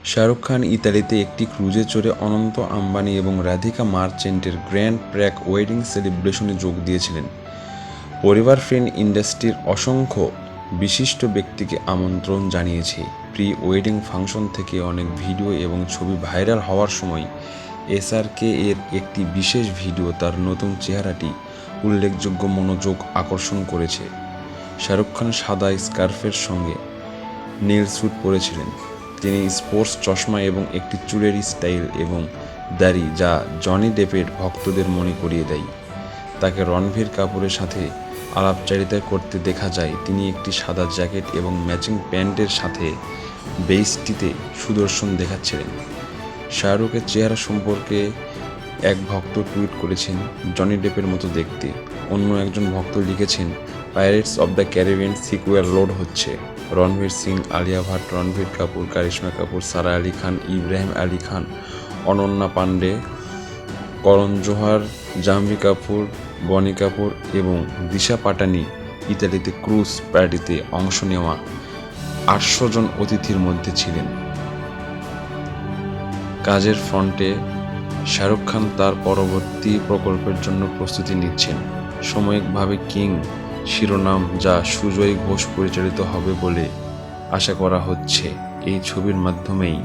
শাহরুখ খান ইতালিতে একটি ক্রুজে চড়ে অনন্ত আম্বানি এবং রাধিকা মার্চেন্টের গ্র্যান্ড প্র্যাক ওয়েডিং সেলিব্রেশনে যোগ দিয়েছিলেন। পরিবার, ফ্রেন্ড, ইন্ডাস্ট্রির অসংখ্য বিশিষ্ট ব্যক্তিকে আমন্ত্রণ জানিয়েছে। প্রি ওয়েডিং ফাংশন থেকে অনেক ভিডিও এবং ছবি ভাইরাল হওয়ার সময় এসআরকে এর একটি বিশেষ ভিডিও তার নতুন চেহারাটি উল্লেখযোগ্য মনোযোগ আকর্ষণ করেছে। শাহরুখ খান সাদা স্কার্ফের সঙ্গে নীল স্যুট পরেছিলেন। তিনি স্পোর্টস চশমা এবং একটি চুলের স্টাইল এবং দাড়ি যা জনি ডেপের ভক্তদের মনে করিয়ে দেয়। তাকে রণবীর কাপুরের সাথে আলাপচারিতা করতে দেখা যায়। তিনি একটি সাদা জ্যাকেট এবং ম্যাচিং প্যান্টের সাথে বেইজটিতে সুদর্শন দেখাচ্ছিলেন। শাহরুখের চেহারা সম্পর্কে এক ভক্ত টুইট করেছেন, জনি ডেপের মতো দেখতে। অন্য একজন ভক্ত লিখেছেন, pirates of the Caribbean sequel load হচ্ছে। রণবীর সিং, আলিয়া ভাট, রণবীর কাপুর, কারিশমা কাপুর, সারা আলি খান, ইব্রাহিম আলী খান, অনন্যা পান্ডে, করণ জোহর, জাহ্নবী কাপুর, বনি কাপুর এবং দিশা পাটানি ইতালিতে ক্রুজ পার্টিতে অংশ নেওয়া 800 জন অতিথির মধ্যে ছিলেন। কাজের ফ্রন্টে শাহরুখ খান তার পরবর্তী প্রকল্পের জন্য প্রস্তুতি নিচ্ছেন। সাময়িকভাবে কিং শিরোনাম, যা সুজয় ঘোষ পরিচালিত হবে বলে আশা করা হচ্ছে। এই ছবির মাধ্যমেই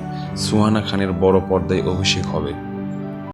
সুহানা খানের বড় পর্দায় অভিষেক হবে।